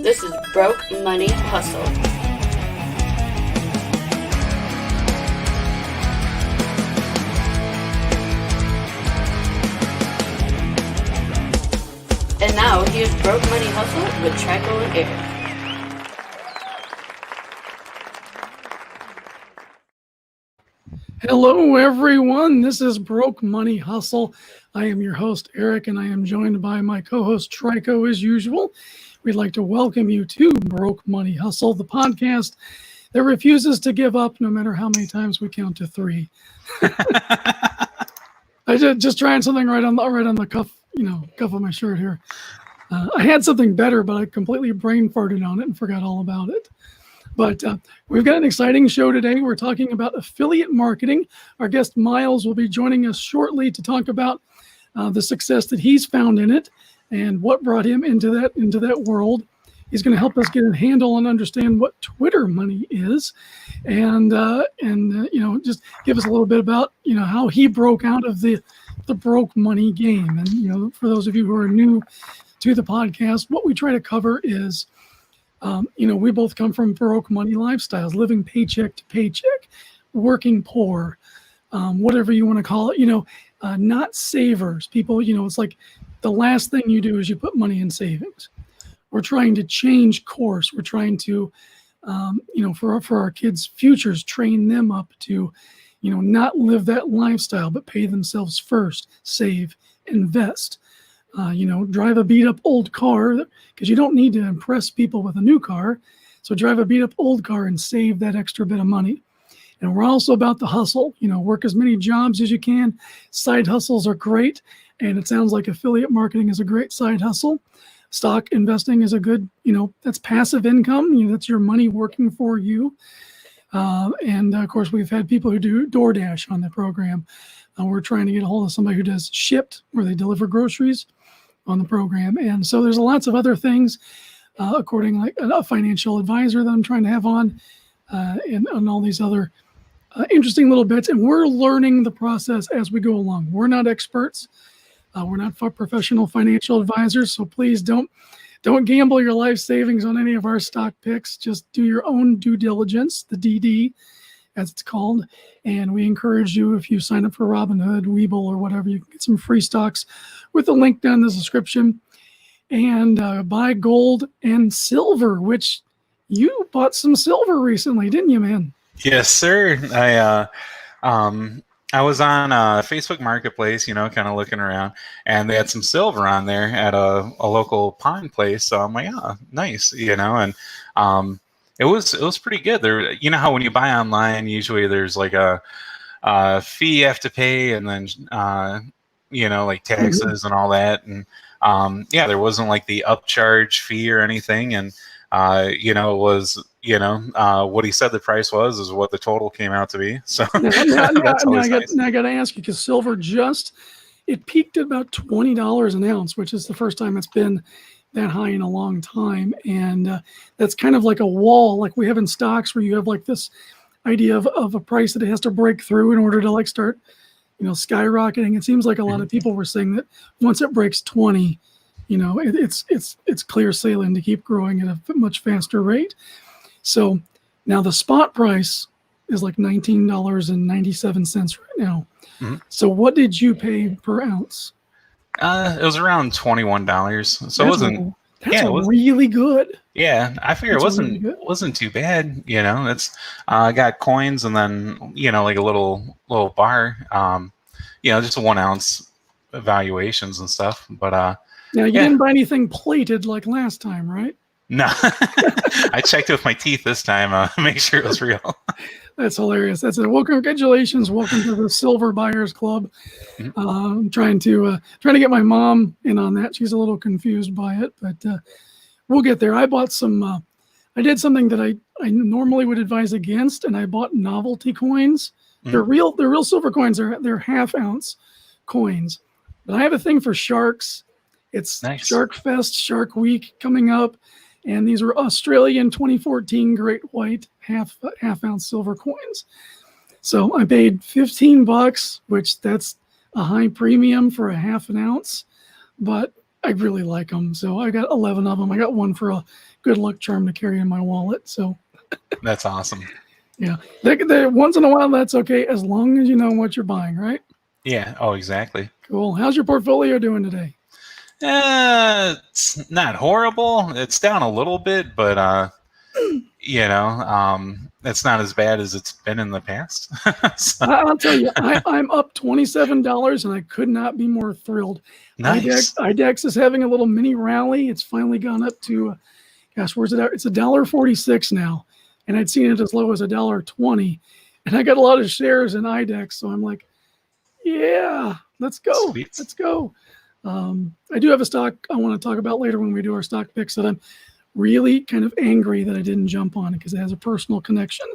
This is Broke Money Hustle. And now, here's Broke Money Hustle with Trico and Eric. Hello, everyone. This is Broke Money Hustle. I am your host, Eric, and I am joined by my co-host, Trico, as usual. We'd like to welcome you to Broke Money Hustle, the podcast that refuses to give up no matter how many times we count to 3. I just trying something right on the cuff, cuff of my shirt here. I had something better, but I completely brain farted on it and forgot all about it. But we've got an exciting show today. We're talking about affiliate marketing. Our guest Miles will be joining us shortly to talk about the success that he's found in it and what brought him into that world. He's going to help us get a handle and understand what Twitter money is, and just give us a little bit about how he broke out of the broke money game. And for those of you who are new to the podcast, what we try to cover is we both come from broke money lifestyles, living paycheck to paycheck, working poor, whatever you want to call it, not savers. People, it's like the last thing you do is you put money in savings. We're trying to change course. We're trying to, for our kids' futures, train them up to, not live that lifestyle, but pay themselves first, save, invest. Drive a beat up old car, because you don't need to impress people with a new car. So drive a beat up old car and save that extra bit of money. And we're also about the hustle, work as many jobs as you can. Side hustles are great. And it sounds like affiliate marketing is a great side hustle. Stock investing is a good, that's passive income. That's your money working for you. And of course, we've had people who do DoorDash on the program. We're trying to get a hold of somebody who does Shipped, where they deliver groceries, on the program. And so there's lots of other things, according like a financial advisor that I'm trying to have on, and all these other interesting little bits. And we're learning the process as we go along. We're not experts. We're not professional financial advisors. So please don't gamble your life savings on any of our stock picks. Just do your own due diligence, the DD, as it's called. And we encourage you, if you sign up for Robinhood, Webull, or whatever, you can get some free stocks with the link down in the description. And buy gold and silver, which you bought some silver recently, didn't you, man? Yes, sir. I was on Facebook Marketplace, kind of looking around, and they had some silver on there at a local pawn place. So I'm like, oh, nice, and it was pretty good. There, how when you buy online, usually there's like a fee you have to pay, and then like taxes and all that. And there wasn't like the upcharge fee or anything, and it was what he said the price was is what the total came out to be. So that's always nice. Now I got to ask you, because silver it peaked at about $20 an ounce, which is the first time it's been that high in a long time. And that's kind of like a wall, like we have in stocks, where you have like this idea of a price that it has to break through in order to like start, skyrocketing. It seems like a lot of people were saying that once it breaks 20, it's clear sailing to keep growing at a much faster rate. So now the spot price is like $19.97 right now. Mm-hmm. So what did you pay per ounce? It was around $21. So That's really good. Yeah, I figure it wasn't too bad. It's got coins and then like a little bar. Just a 1 ounce valuations and stuff. But now you didn't buy anything plated like last time, right? No, I checked it with my teeth this time. Make sure it was real. That's hilarious. That's it. Well, congratulations. Welcome to the Silver Buyers Club. Mm-hmm. I'm trying to get my mom in on that. She's a little confused by it, but we'll get there. I bought some. I did something that I normally would advise against, and I bought novelty coins. Mm-hmm. They're real silver coins. They're half ounce coins. But I have a thing for sharks. It's nice. Shark Fest, Shark Week coming up. And these were Australian 2014 Great White half ounce silver coins. So I paid $15, which that's a high premium for a half an ounce. But I really like them. So I got 11 of them. I got one for a good luck charm to carry in my wallet. So That's awesome. yeah, they once in a while, that's okay, as long as you know what you're buying, right? Yeah. Oh, exactly. Cool. How's your portfolio doing today? It's not horrible. It's down a little bit, but it's not as bad as it's been in the past. So, I'll tell you, I'm up $27, and I could not be more thrilled. nice. IDEX is having a little mini rally. It's finally gone up to, gosh, where's it at? It's $1.46 now, and I'd seen it as low as $1.20, and I got a lot of shares in IDEX, so I'm like, yeah, let's go. Sweet. Let's go. I do have a stock I want to talk about later when we do our stock picks that I'm really kind of angry that I didn't jump on it because it has a personal connection.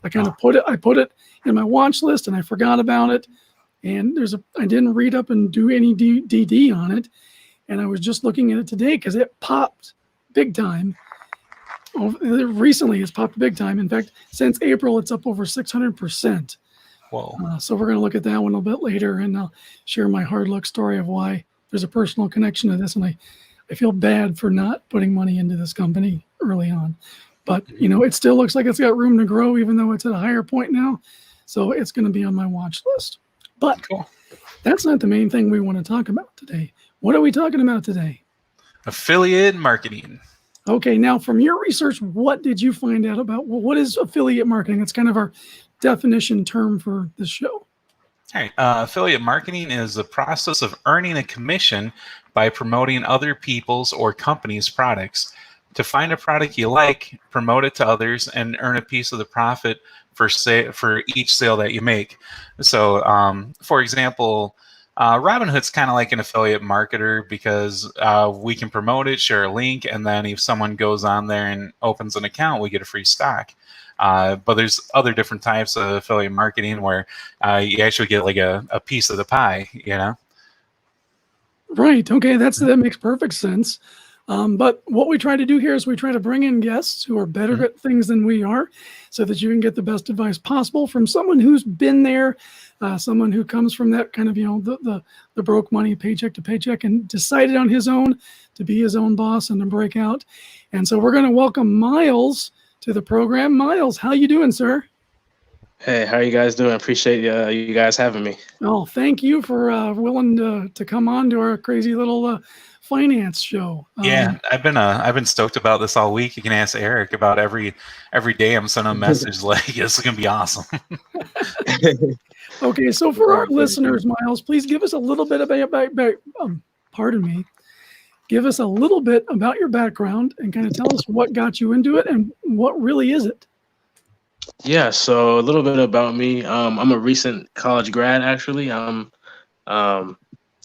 I put it in my watch list and I forgot about it. And I didn't read up and do any DD on it. And I was just looking at it today because it popped big time. Recently, it's popped big time. In fact, since April, it's up over 600%. Whoa. So we're going to look at that one a little bit later, and I'll share my hard luck story of why there's a personal connection to this. And I feel bad for not putting money into this company early on. But, it still looks like it's got room to grow, even though it's at a higher point now. So it's going to be on my watch list. But Cool. That's not the main thing we want to talk about today. What are we talking about today? Affiliate marketing. Okay, now from your research, what did you find out about? Well, what is affiliate marketing? It's kind of our definition term for this show. All right. Affiliate marketing is the process of earning a commission by promoting other people's or companies' products. To find a product you like, promote it to others, and earn a piece of the profit for each sale that you make. So, for example, Robinhood's kind of like an affiliate marketer because we can promote it, share a link, and then if someone goes on there and opens an account, we get a free stock. But there's other different types of affiliate marketing where you actually get like a piece of the pie, Right. Okay. That makes perfect sense. But what we try to do here is we try to bring in guests who are better at things than we are so that you can get the best advice possible from someone who's been there, someone who comes from that kind of, the broke money, paycheck to paycheck, and decided on his own to be his own boss and to break out. And so we're going to welcome Miles to the program. Miles, how you doing, sir? Hey, how are you guys doing? Appreciate you guys having me. Oh, thank you for willing to come on to our crazy little finance show. Yeah, I've been stoked about this all week. You can ask Eric about every day I'm sending a message like this is gonna be awesome. Okay, so for our listeners, Miles, please give us a little bit give us a little bit about your background and kind of tell us what got you into it and what really is it. Yeah, so a little bit about me. I'm a recent college grad, actually. I'm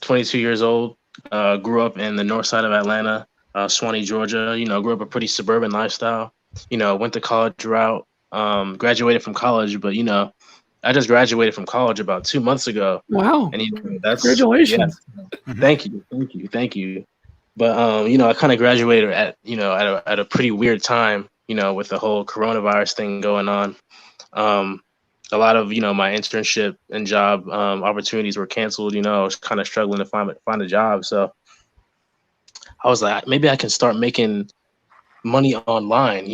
22 years old. Grew up in the north side of Atlanta, Swanee, Georgia. Grew up a pretty suburban lifestyle. Went the college route. Graduated from college, but I just graduated from college about 2 months ago. Wow! And that's congratulations. Yeah. Thank you. But I kind of graduated at a pretty weird time. With the whole coronavirus thing going on. A lot of, my internship and job opportunities were canceled. I was kind of struggling to find a job. So I was like, maybe I can start making money online.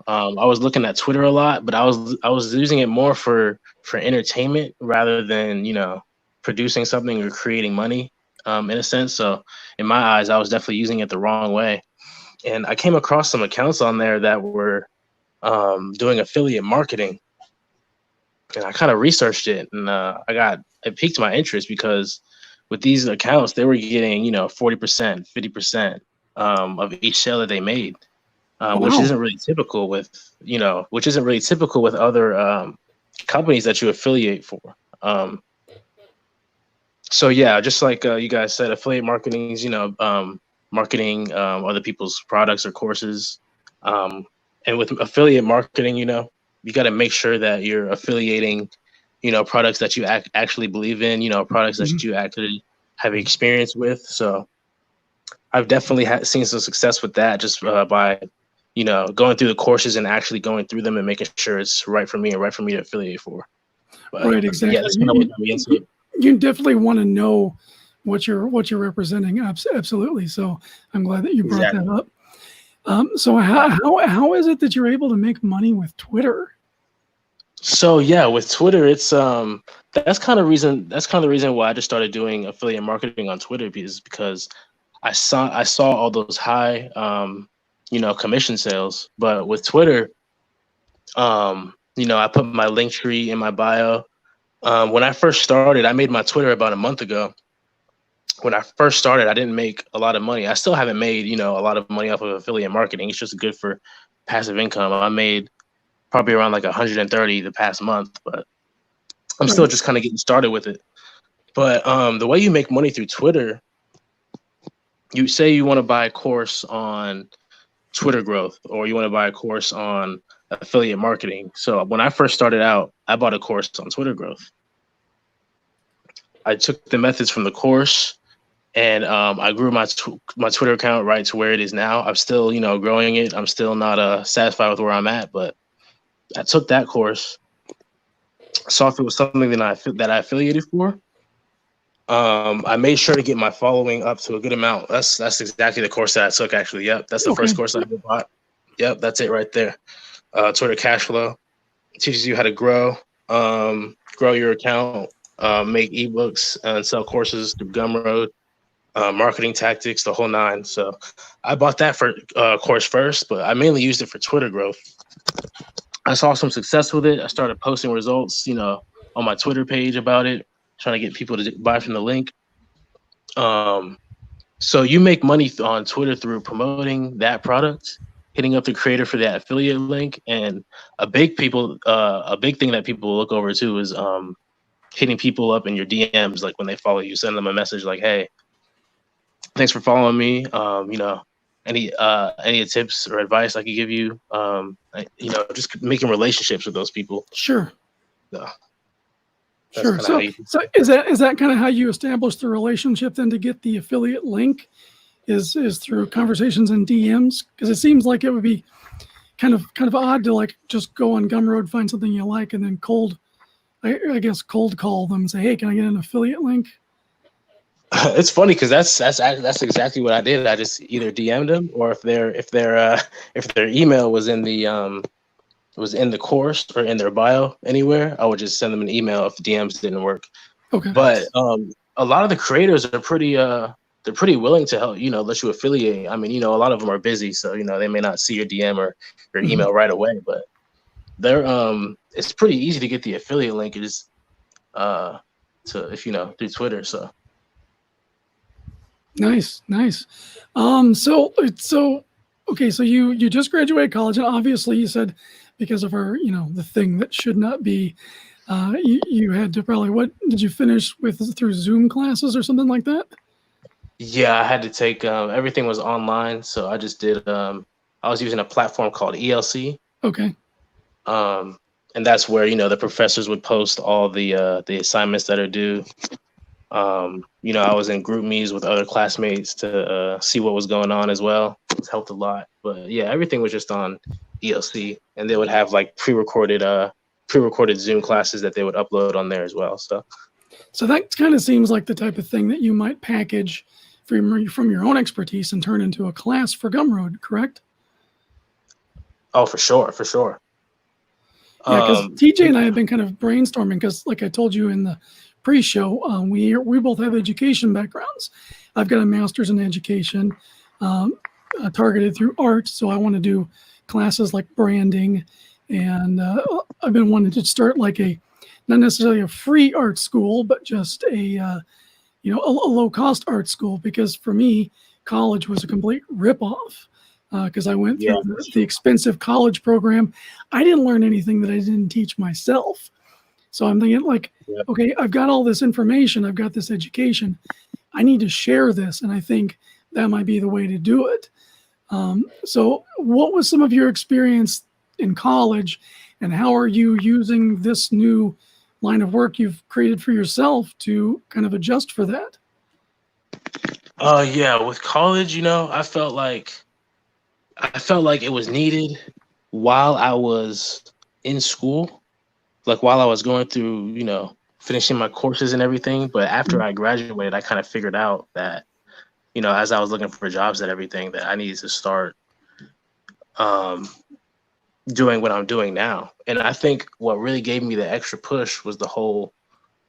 I was looking at Twitter a lot, but I was using it more for entertainment rather than, producing something or creating money in a sense. So in my eyes, I was definitely using it the wrong way. And I came across some accounts on there that were doing affiliate marketing. And I kind of researched it, and it piqued my interest because with these accounts, they were getting, 40%, 50% of each sale that they made, which isn't really typical with, other companies that you affiliate for. So yeah, just like you guys said, affiliate marketing is, marketing other people's products or courses. And with affiliate marketing, you got to make sure that you're affiliating, products that you actually believe in, products that you actually have experience with. So I've definitely seen some success with that just by, going through the courses and actually going through them and making sure it's right for me and right for me to affiliate for. But, right, exactly. Yeah, that's kind of what got me into it. You definitely want to know what you're representing. Absolutely. So I'm glad that you brought Exactly. that up. So how is it that you're able to make money with Twitter? So yeah, with Twitter, it's that's kind of the reason why I just started doing affiliate marketing on Twitter, because I saw all those high commission sales. But with Twitter, I put my link tree in my bio. When I first started, I made my Twitter about a month ago. When I first started, I didn't make a lot of money. I still haven't made, a lot of money off of affiliate marketing. It's just good for passive income. I made probably around like 130 the past month, but I'm still just kind of getting started with it. But the way you make money through Twitter, you say you want to buy a course on Twitter growth, or you want to buy a course on affiliate marketing. So when I first started out, I bought a course on Twitter growth. I took the methods from the course, and I grew my Twitter account right to where it is now. I'm still, growing it. I'm still not satisfied with where I'm at, but I took that course, saw if it was something that I affiliated for. I made sure to get my following up to a good amount. That's exactly the course that I took, actually. Yep, that's the first course I ever bought. Yep, that's it right there. Twitter cash flow. It teaches you how to grow your account, make ebooks, and sell courses through Gumroad, marketing tactics, the whole nine. So I bought that for course first, but I mainly used it for Twitter growth. I saw some success with it. I started posting results, on my Twitter page about it, trying to get people to buy from the link. So you make money on Twitter through promoting that product, hitting up the creator for that affiliate link, and a big thing that people look over too is hitting people up in your DMs, like when they follow you, send them a message like, "Hey, thanks for following me. Any tips or advice I could give you? Just making relationships with those people." Sure. Sure. So is that kind of how you establish the relationship then to get the affiliate link? Is through conversations and DMs? Because it seems like it would be kind of odd to like just go on Gumroad, find something you like, and then cold call them and say, "Hey, can I get an affiliate link?" It's funny because that's exactly what I did. I just either DM'd them, or if their email was in the course or in their bio anywhere, I would just send them an email if DMs didn't work. Okay. But a lot of the creators are pretty willing to help, let you affiliate. I mean, a lot of them are busy, so they may not see your DM or your email right away, but they're it's pretty easy to get the affiliate link. It is through Twitter. So nice. Okay, so you just graduated college, and obviously you said because of our the thing that should not be, you had to probably, what did you finish with, through Zoom classes or something like that? Yeah, I had to take everything was online, so I just did. I was using a platform called ELC. Okay. And that's where the professors would post all the assignments that are due. I was in group meetings with other classmates to see what was going on as well. It's helped a lot. But yeah, everything was just on ELC, and they would have like pre-recorded Zoom classes that they would upload on there as well. So that kind of seems like the type of thing that you might package from your own expertise and turn into a class for Gumroad, correct? Oh, for sure. Yeah, because TJ and I have been kind of brainstorming, because like I told you in the pre-show, we both have education backgrounds. I've got a master's in education, targeted through art, so I want to do classes like branding, and I've been wanting to start like not necessarily a free art school, but just a low-cost art school, because for me, college was a complete ripoff. Because I went through the expensive college program. I didn't learn anything that I didn't teach myself. So I'm thinking like, okay, I've got all this information. I've got this education. I need to share this. And I think that might be the way to do it. So what was some of your experience in college, and how are you using this new line of work you've created for yourself to kind of adjust for that? With college, I felt like it was needed while I was in school, like while I was going through, finishing my courses and everything. But after I graduated, I kind of figured out that, you know, as I was looking for jobs and everything, that I needed to start doing what I'm doing now. And I think what really gave me the extra push was the whole,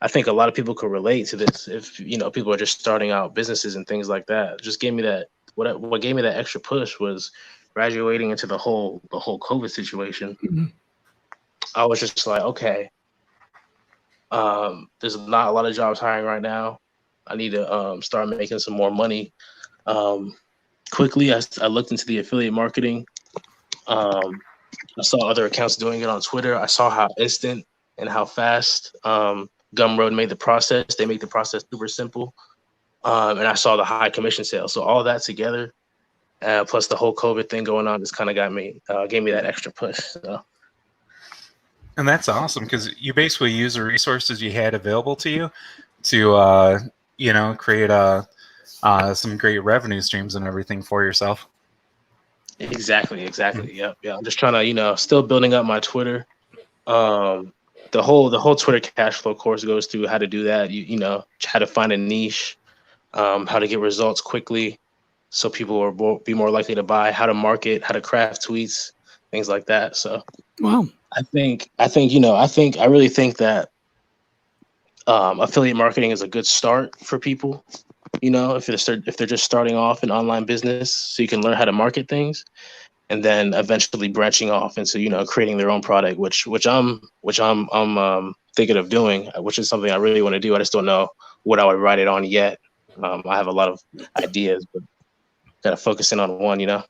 I think a lot of people could relate to this. If, you know, people are just starting out businesses and things like that, it just gave me that, what gave me that extra push was graduating into the whole COVID situation. Mm-hmm. I was just like, okay, there's not a lot of jobs hiring right now. I need to start making some more money. Quickly, I looked into the affiliate marketing. I saw other accounts doing it on Twitter. I saw how instant and how fast Gumroad made the process. They make the process super simple. And I saw the high commission sales. So all that together, plus the whole COVID thing going on, just kind of gave me that extra push. So. And that's awesome because you basically use the resources you had available to you to, you know, create some great revenue streams and everything for yourself. Exactly. Yep. Yeah. I'm just trying to, you know, still building up my Twitter. The whole Twitter cash flow course goes through how to do that. You know, how to find a niche, how to get results quickly, so people will be more likely to buy. How to market, how to craft tweets, things like that. So, Wow. I really think that affiliate marketing is a good start for people. You know, if they're just starting off an online business, so you can learn how to market things, and then eventually branching off into, you know, creating their own product, which I'm thinking of doing, which is something I really want to do. I just don't know what I would write it on yet. I have a lot of ideas, but gotta focus in on one, you know.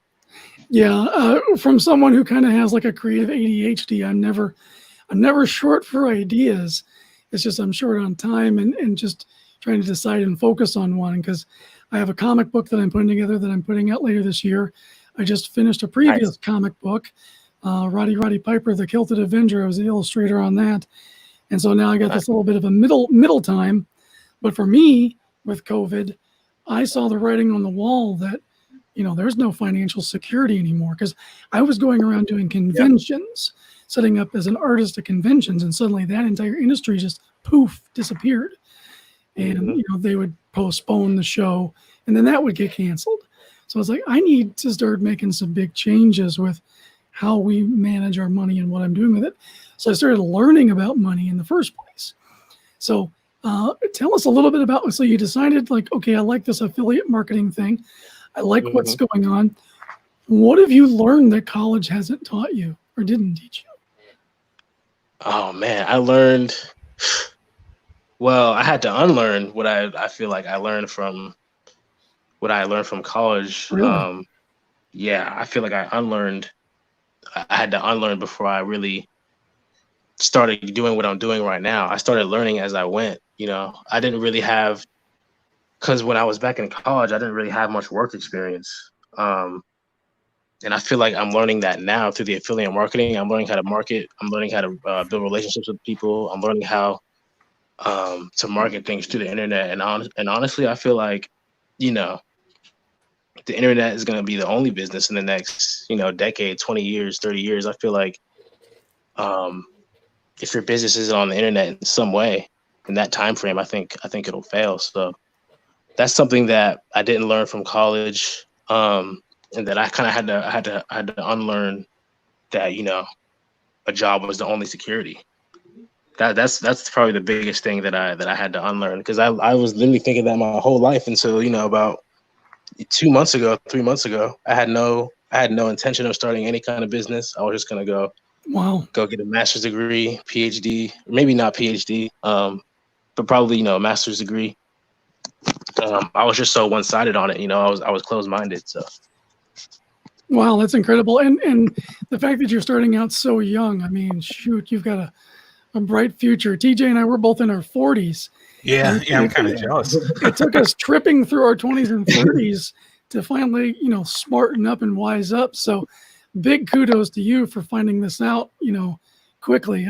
Yeah, from someone who kind of has like a creative ADHD, I'm never short for ideas. It's just I'm short on time and just trying to decide and focus on one, because I have a comic book that I'm putting together that I'm putting out later this year. I just finished a previous comic book, Roddy Piper, the Kilted Avenger. I was the illustrator on that. And so now I got this little bit of a middle time. But for me, with COVID, I saw the writing on the wall that, you know, there's no financial security anymore, because I was going around doing conventions, setting up as an artist at conventions, and suddenly that entire industry just poof disappeared. And you know, they would postpone the show, and then that would get canceled. So I was like, I need to start making some big changes with how we manage our money and what I'm doing with it. So I started learning about money in the first place. So tell us a little bit about, so you decided like, okay, I like this affiliate marketing thing. I like what's going on. What have you learned that college hasn't taught you or didn't teach you? Oh man, I learned. Well, I had to unlearn what I feel like I learned from college. Really? Yeah, I feel like I had to unlearn before I really started doing what I'm doing right now. I started learning as I went. You know, I didn't really have, because when I was back in college, I didn't really have much work experience. And I feel like I'm learning that now through the affiliate marketing. I'm learning how to market. I'm learning how to build relationships with people. I'm learning how to market things through the internet. And honestly, I feel like, you know, the internet is going to be the only business in the next, you know, decade, 20 years, 30 years. I feel like if your business isn't on the internet in some way in that time frame, I think it'll fail. So that's something that I didn't learn from college, and that I kind of had to unlearn, that, you know, a job was the only security. That's probably the biggest thing that I had to unlearn, because I was literally thinking that my whole life until, you know, about 3 months ago, I had no intention of starting any kind of business. I was just gonna go get a master's degree, PhD, maybe not PhD, but probably, you know, a master's degree. I was just so one-sided on it, you know. I was closed-minded. So. Wow, that's incredible. And the fact that you're starting out so young, I mean, shoot, you've got a bright future. TJ and I were both in our 40s. Yeah, I'm kind of jealous. It took us tripping through our 20s and 30s to finally, you know, smarten up and wise up. So big kudos to you for finding this out, you know, quickly.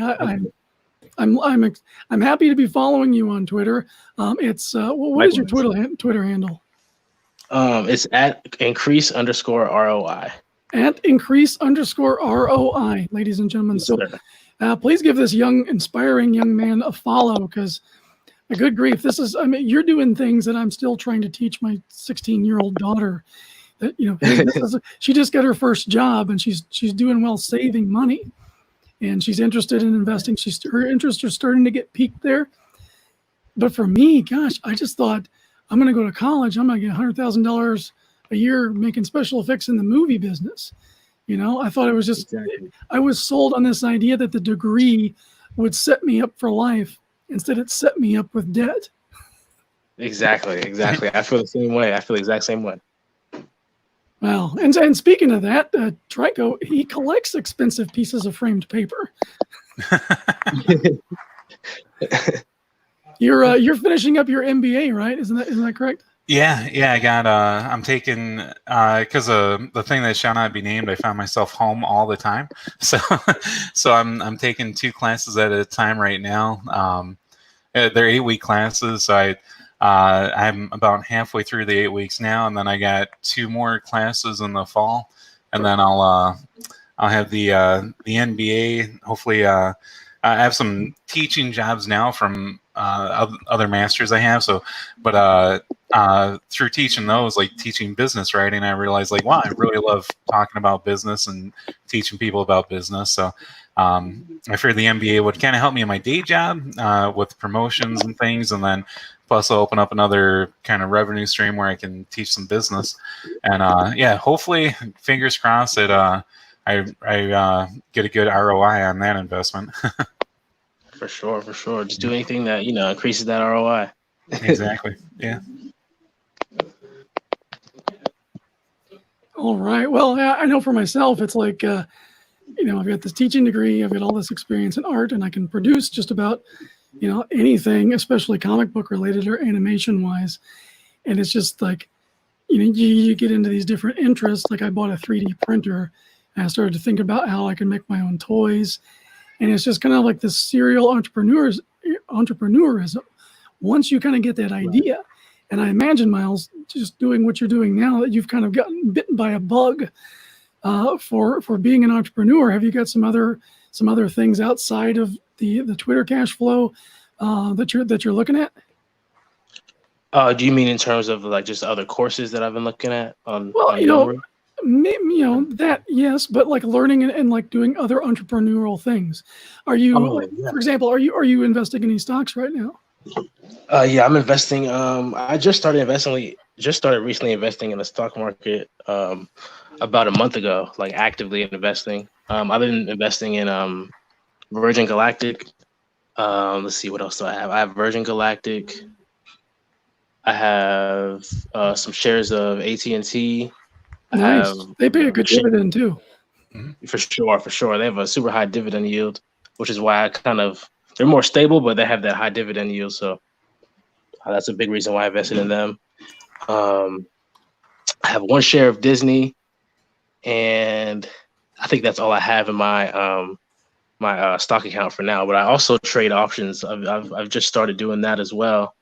I'm happy to be following you on Twitter. It's what is your Twitter handle? It's at @increase_ROI. at increase_ROI, ladies and gentlemen. Yes, So please give this inspiring young man a follow, because a good grief, you're doing things that I'm still trying to teach my 16-year-old daughter. That, hey, she just got her first job and she's doing well saving money, and she's interested in investing. Her interests are starting to get peaked there. But for me, gosh, I just thought, I'm going to go to college. I'm going to get $100,000 a year making special effects in the movie business. I thought it was just, I was sold on this idea that the degree would set me up for life. Instead, it set me up with debt. Exactly. I feel the same way. I feel the exact same way. Well, and speaking of that, Trico, he collects expensive pieces of framed paper. You're finishing up your MBA, right? Isn't that correct? Yeah. I got. I'm taking because the thing that shall not be named. I found myself home all the time, so I'm taking 2 classes at a time right now. They're 8-week classes. So I'm about halfway through the 8 weeks now, and then I got 2 more classes in the fall, and then I'll have the NBA. Hopefully, I have some teaching jobs now from other masters I have. So, but through teaching those, like teaching business writing, I realized wow, I really love talking about business and teaching people about business. So I figured the MBA would kind of help me in my day job with promotions and things, and then plus I'll open up another kind of revenue stream where I can teach some business. And hopefully, fingers crossed that I get a good ROI on that investment. For sure. Just do anything that increases that ROI. Exactly. Yeah. All right. Well, I know for myself, it's like, I've got this teaching degree, I've got all this experience in art, and I can produce just about, anything, especially comic book related or animation wise. And it's just like, you get into these different interests. Like I bought a 3D printer, and I started to think about how I can make my own toys. And it's just kind of like this serial entrepreneurism. Once you kind of get that idea, and I imagine, Miles, just doing what you're doing now, that you've kind of gotten bitten by a bug for being an entrepreneur. Have you got some other things outside of the Twitter cash flow that you're looking at? Do you mean in terms of like just other courses that I've been looking at on? Well, Gumroad? maybe, that, yes, but like learning and like doing other entrepreneurial things. Are you, for example, are you investing in any stocks right now? Yeah, I'm investing. I just started recently investing in the stock market about a month ago, like actively investing. I've been investing in Virgin Galactic. Let's see, what else do I have? I have Virgin Galactic. I have some shares of AT&T. Nice. They pay a good dividend too. For sure. They have a super high dividend yield, which is why they're more stable, but they have that high dividend yield. So that's a big reason why I invested in them. I have 1 share of Disney, and I think that's all I have in my my stock account for now. But I also trade options. I've just started doing that as well.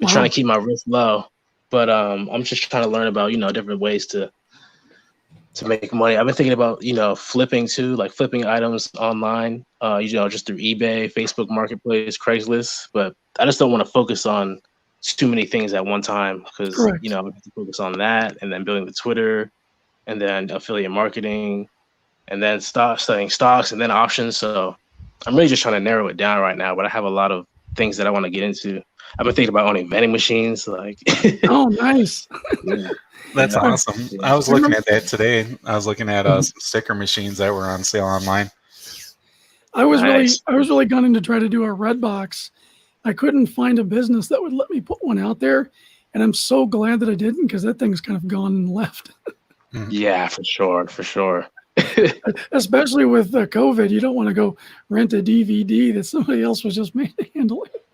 I'm trying to keep my risk low, but I'm just trying to learn about different ways to make money. I've been thinking about flipping too, like flipping items online, just through eBay, Facebook Marketplace, Craigslist. But I just don't want to focus on too many things at one time, because I'm going to focus on that, and then building the Twitter, and then affiliate marketing, and then studying stocks, and then options. So I'm really just trying to narrow it down right now. But I have a lot of things that I want to get into. I've been thinking about owning vending machines. Like, oh, nice. Yeah. That's awesome. I was looking at that today. I was looking at some sticker machines that were on sale online. I was really gunning to try to do a Redbox. I couldn't find a business that would let me put one out there, and I'm so glad that I didn't, because that thing's kind of gone and left. Yeah, for sure. Especially with COVID, you don't want to go rent a DVD that somebody else was just made to handle it.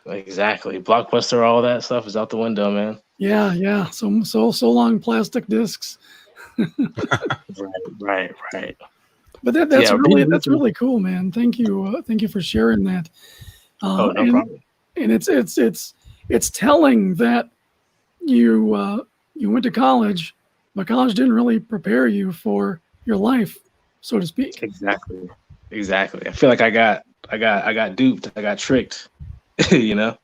Exactly. Blockbuster, all that stuff is out the window, man. Yeah. So long plastic discs. Right. But that's really cool, man. Thank you for sharing that. No problem. And it's telling that you went to college, but college didn't really prepare you for your life, so to speak. Exactly. I feel like I got duped. I got tricked, you know,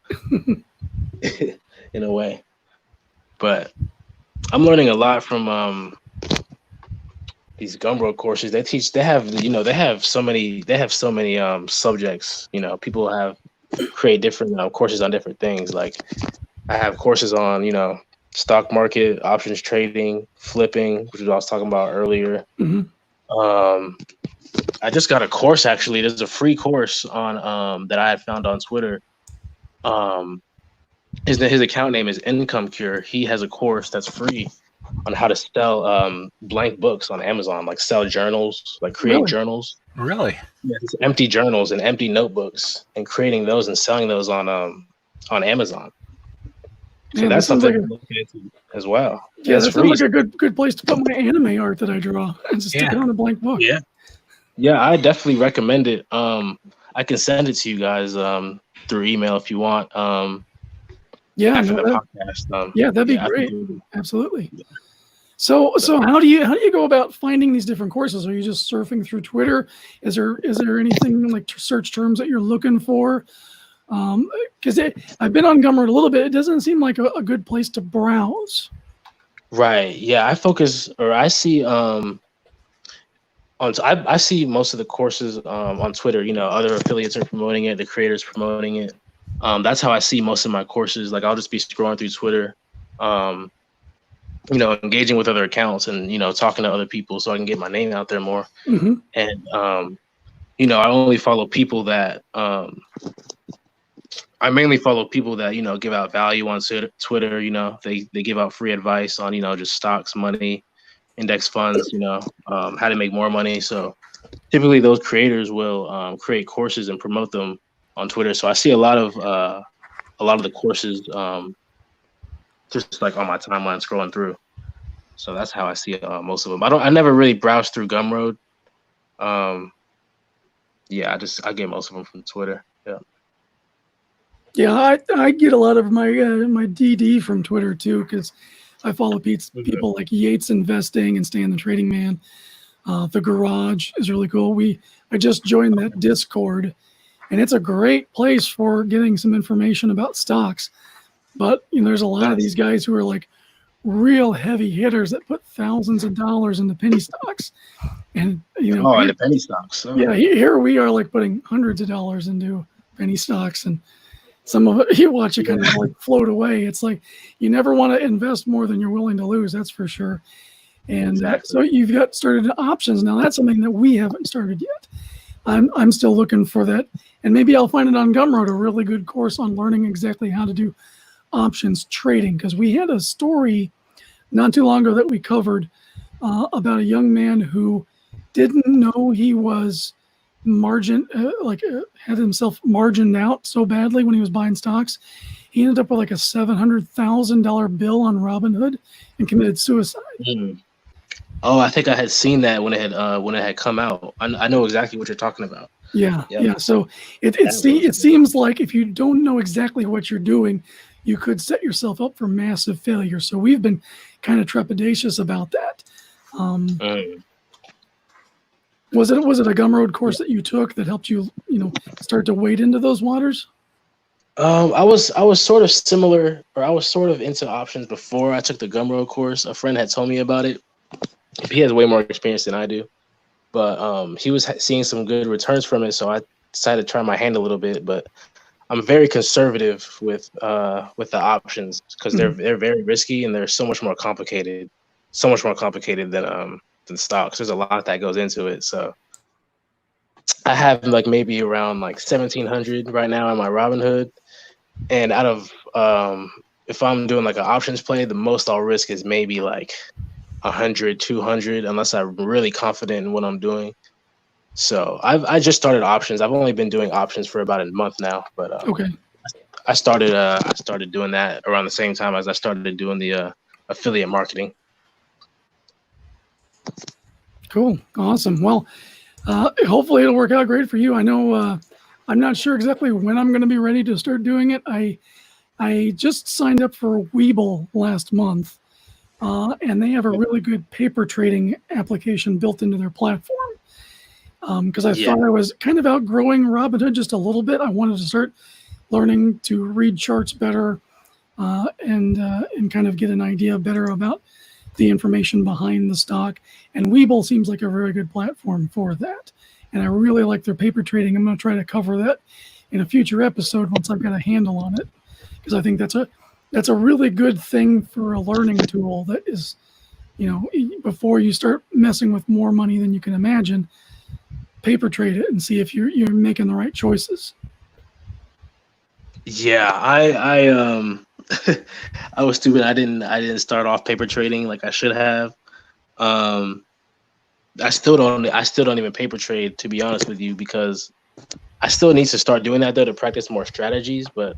in a way. But I'm learning a lot from these Gumroad courses. They have so many subjects. You know, people create different courses on different things. Like I have courses on, stock market, options trading, flipping, which is what I was talking about earlier. Mm-hmm. I just got a course actually. There's a free course on that I had found on Twitter. His account name is Income Cure. He has a course that's free on how to sell blank books on Amazon, like sell journals, like create Really? journals. Really? Yeah, just empty journals and empty notebooks, and creating those and selling those on Amazon. So Man, that's that sounds something like I'm looking into as well. yeah, It's that free. sounds like a good place to put my anime art that I draw and just stick it Yeah. on a blank book. Yeah, I definitely recommend it. I can send it to you guys through email if you want. Yeah, After no, the podcast. yeah, that'd be I great. think Absolutely. So how do you go about finding these different courses? Are you just surfing through Twitter? Is there anything like search terms that you're looking for? Because I've been on Gumroad a little bit. It doesn't seem like a good place to browse. Right. Yeah, I see I see most of the courses on Twitter. You know, other affiliates are promoting it, the creators promoting it. That's how I see most of my courses. Like I'll just be scrolling through Twitter, engaging with other accounts and talking to other people so I can get my name out there more. Mm-hmm. And I only follow people that I mainly follow people that give out value on Twitter. They give out free advice on just stocks, money, index funds. How to make more money. So typically those creators will create courses and promote them on Twitter. So I see a lot of the courses just like on my timeline scrolling through. So that's how I see most of them. I never really browse through Gumroad. Yeah, I get most of them from Twitter. Yeah. Yeah, I get a lot of my my DD from Twitter too, because I follow people like Yates Investing and Stan the Trading Man. The Garage is really cool. I just joined that Discord, and it's a great place for getting some information about stocks. But there's a lot of these guys who are like real heavy hitters that put thousands of dollars into penny stocks, and the penny stocks. Oh. Yeah, here we are like putting hundreds of dollars into penny stocks, and some of it you watch it kind of like float away. It's like you never want to invest more than you're willing to lose. That's for sure. And Exactly. So you've got started options now. That's something that we haven't started yet. I'm still looking for that, and maybe I'll find it on Gumroad, a really good course on learning exactly how to do options trading, because we had a story not too long ago that we covered about a young man who didn't know he was had himself margined out so badly when he was buying stocks. He ended up with like a $700,000 bill on Robinhood and committed suicide. Oh, I think I had seen that when it had come out. I know exactly what you're talking about. Yeah. Yep. Yeah. So it seems like if you don't know exactly what you're doing, you could set yourself up for massive failure. So we've been kind of trepidatious about that. Was it a Gumroad course that you took that helped you, start to wade into those waters? I was sort of similar, or I was sort of into options before I took the Gumroad course. A friend had told me about it. He has way more experience than I do, but he was seeing some good returns from it, so I decided to try my hand a little bit. But I'm very conservative with the options because they're very risky and they're so much more complicated than stocks. There's a lot that goes into it. So I have like maybe around like 1,700 right now on my Robinhood, and out of if I'm doing like an options play, the most I'll risk is maybe like 100, 200, unless I'm really confident in what I'm doing. So I just started options. I've only been doing options for about a month now, but Okay. I started doing that around the same time as I started doing the affiliate marketing. Cool. Awesome. Well, hopefully it'll work out great for you. I know I'm not sure exactly when I'm going to be ready to start doing it. I just signed up for Webull last month, and they have a really good paper trading application built into their platform. Because I thought I was kind of outgrowing Robinhood just a little bit. I wanted to start learning to read charts better and kind of get an idea better about the information behind the stock. And Webull seems like a very good platform for that. And I really like their paper trading. I'm going to try to cover that in a future episode once I've got a handle on it, because I think that's a really good thing for a learning tool. That is, before you start messing with more money than you can imagine, paper trade it and see if you're making the right choices. Yeah, I I was stupid. I didn't start off paper trading like I should have. I still don't even paper trade, to be honest with you, because I still need to start doing that though, to practice more strategies. But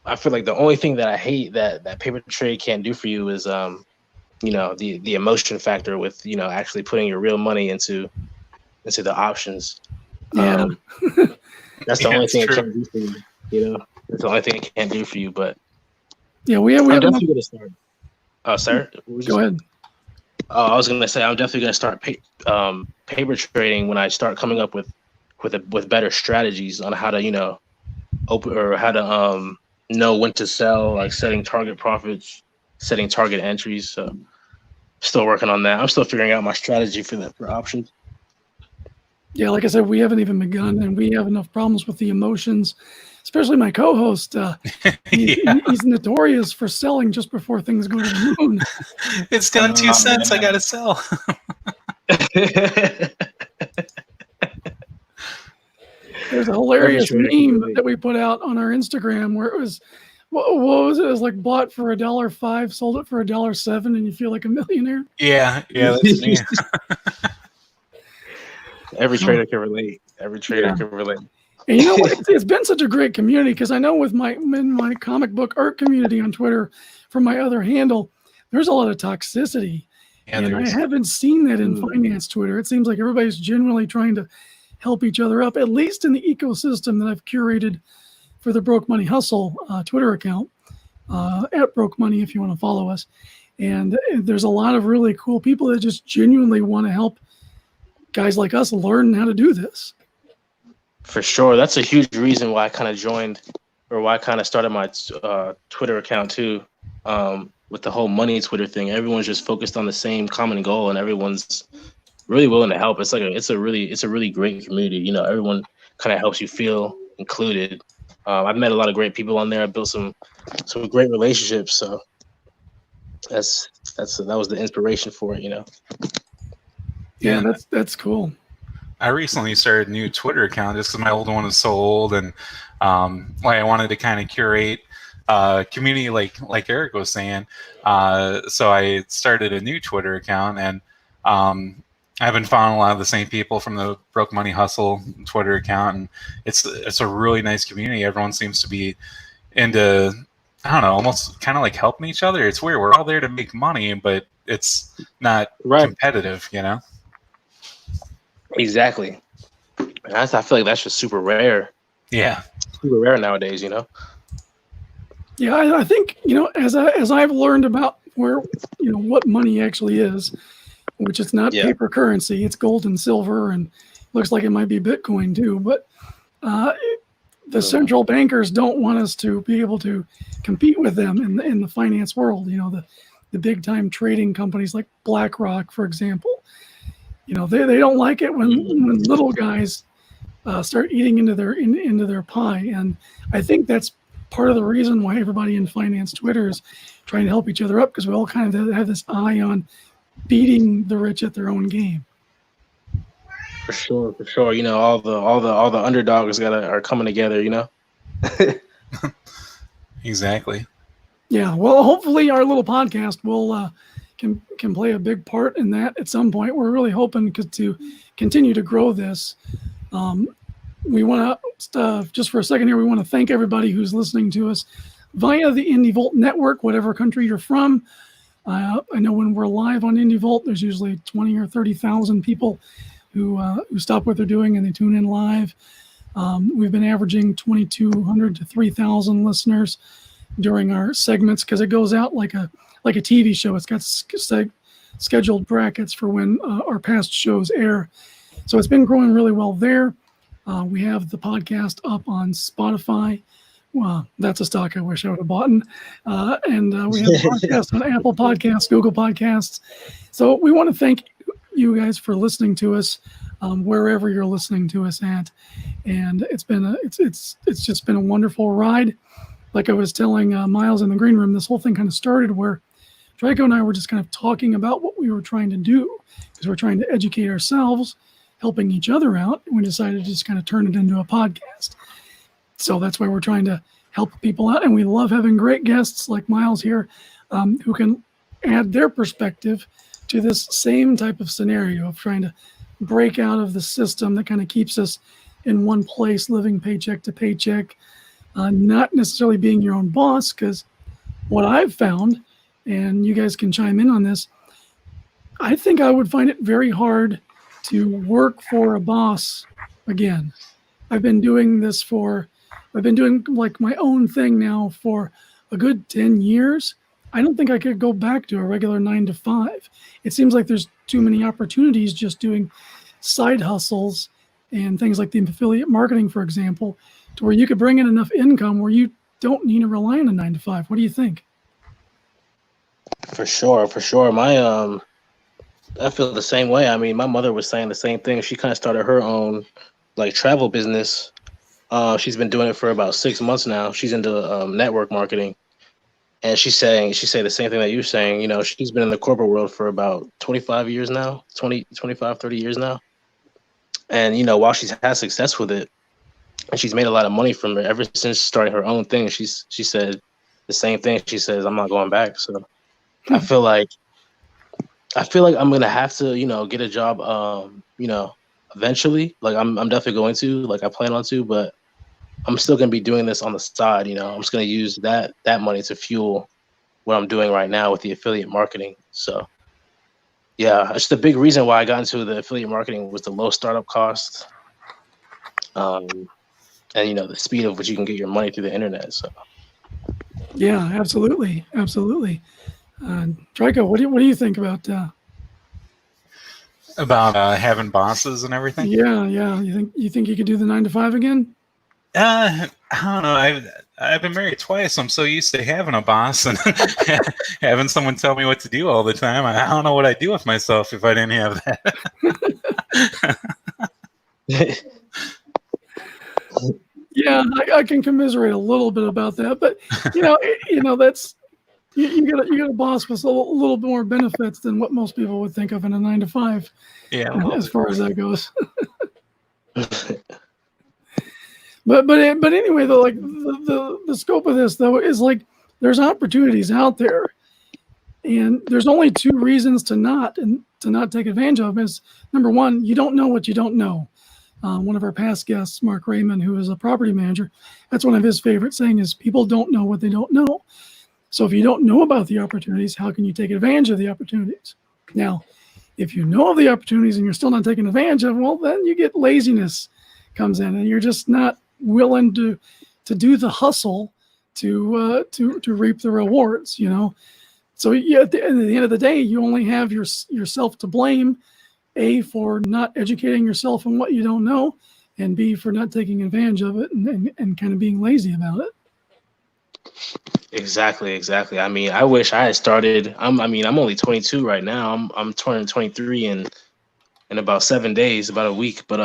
I feel like the only thing that I hate that paper trade can't do for you is the emotion factor with actually putting your real money into the options. Yeah. That's the only thing it can't do for you. That's the only thing it can't do for you. But yeah, we have definitely going to start. Oh, sir. Go ahead. Oh, I was going to say I'm definitely going to start paper trading when I start coming up with better strategies on how to open, or how to know when to sell, like setting target profits, setting target entries. So still working on that. I'm still figuring out my strategy for options. Yeah, like I said, we haven't even begun, and we have enough problems with the emotions, especially my co-host. He's notorious for selling just before things go to the moon. It's down 2 cents. I gotta sell. There's a hilarious meme that we put out on our Instagram where it was, what was it? It was like bought for $1.05, sold it for $1.07, and you feel like a millionaire. Yeah, that's me. Every trader can relate. Every trader can relate. And you know what? It's been such a great community, because I know with my comic book art community on Twitter, from my other handle, there's a lot of toxicity. Yeah, and I haven't seen that in finance Twitter. It seems like everybody's genuinely trying to help each other up, at least in the ecosystem that I've curated for the Broke Money Hustle Twitter account, at Broke Money if you want to follow us. And there's a lot of really cool people that just genuinely want to help guys like us learn how to do this. For sure. That's a huge reason why I kind of joined, or why I kind of started my Twitter account too, with the whole money Twitter thing. Everyone's just focused on the same common goal, and everyone's really willing to help. It's a really great community. Everyone kind of helps you feel included. I've met a lot of great people on there. I built some great relationships. So that was the inspiration for it. Yeah, that's cool. I recently started a new Twitter account just because my old one was so old, and I wanted to kind of curate community like Eric was saying. So I started a new Twitter account, and I've been following a lot of the same people from the Broke Money Hustle Twitter account, and it's a really nice community. Everyone seems to be into, I don't know, almost kind of like helping each other. It's weird. We're all there to make money, but it's not competitive, Exactly. And I feel like that's just super rare. Yeah. Super rare nowadays, Yeah, I think, as I've learned about where, what money actually is, which it's not paper currency, it's gold and silver, and looks like it might be Bitcoin too. But the central bankers don't want us to be able to compete with them in the finance world. The big time trading companies like BlackRock, for example. They don't like it when little guys start eating into their pie, and I think that's part of the reason why everybody in finance Twitter is trying to help each other up, because we all kind of have this eye on beating the rich at their own game. For sure. All the underdogs are coming together. Exactly. Yeah. Well, hopefully our little podcast will can play a big part in that at some point. We're really hoping to continue to grow this. We want to, just for a second here, we want to thank everybody who's listening to us via the IndieVolt network, whatever country you're from. I know when we're live on IndieVolt, there's usually 20 or 30,000 people who stop what they're doing and they tune in live. We've been averaging 2,200 to 3,000 listeners during our segments, because it goes out like a like a TV show. It's got scheduled brackets for when our past shows air. So it's been growing really well there. We have the podcast up on Spotify. Well, that's a stock I wish I would have bought. And we have podcasts on Apple Podcasts, Google Podcasts. So we want to thank you guys for listening to us wherever you're listening to us at. And it's just been a wonderful ride. Like I was telling Miles in the green room, this whole thing kind of started where Draco and I were just kind of talking about what we were trying to do because we're trying to educate ourselves, helping each other out. And we decided to just kind of turn it into a podcast. So that's why we're trying to help people out. And we love having great guests like Miles here who can add their perspective to this same type of scenario of trying to break out of the system that kind of keeps us in one place, living paycheck to paycheck, not necessarily being your own boss. Because what I've found, and you guys can chime in on this, I think I would find it very hard to work for a boss again. I've been doing like my own thing now for a good 10 years. I don't think I could go back to a regular 9 to 5. It seems like there's too many opportunities just doing side hustles and things like the affiliate marketing, for example, to where you could bring in enough income where you don't need to rely on a 9 to 5. What do you think? For sure. I feel the same way. I mean, my mother was saying the same thing. She kind of started her own like travel business. She's been doing it for about 6 months now. She's into network marketing. And she said the same thing that you're saying. You know, she's been in the corporate world for about 25 years now, 25, 30 years now. And, you know, while she's had success with it, and she's made a lot of money from it ever since starting her own thing, she said the same thing. She says, I'm not going back. So I feel like I'm going to have to, you know, get a job, you know, eventually. Like I'm definitely going to, like I plan on to, but I'm still going to be doing this on the side. You know, I'm just going to use that money to fuel what I'm doing right now with the affiliate marketing. So yeah, it's the big reason why I got into the affiliate marketing was the low startup cost. And you know, the speed of which you can get your money through the internet. So yeah, absolutely. Draco, what do you think about having bosses and everything? Yeah. You think you could do the 9 to 5 again? I don't know. I've been married twice. I'm so used to having a boss and having someone tell me what to do all the time. I don't know what I'd do with myself if I didn't have that. Yeah, I can commiserate a little bit about that, but you know that's you got a boss with a little bit more benefits than what most people would think of in a 9 to 5. Yeah, as far as that goes. But anyway, though, like the scope of this though is like there's opportunities out there, and there's only 2 reasons to not take advantage of them. Is number one, you don't know what you don't know. One of our past guests, Mark Raymond, who is a property manager, that's one of his favorite saying is people don't know what they don't know. So if you don't know about the opportunities, how can you take advantage of the opportunities? Now, if you know of the opportunities and you're still not taking advantage of them, well, then you get laziness comes in, and you're just not willing to do the hustle to reap the rewards, you know. So yeah, at the end of the day, you only have yourself to blame, A, for not educating yourself on what you don't know, and B, for not taking advantage of it and kind of being lazy about it. Exactly. I mean, I wish I had started. I'm only 22 right now. I'm turning 23 in about 7 days, about a week. But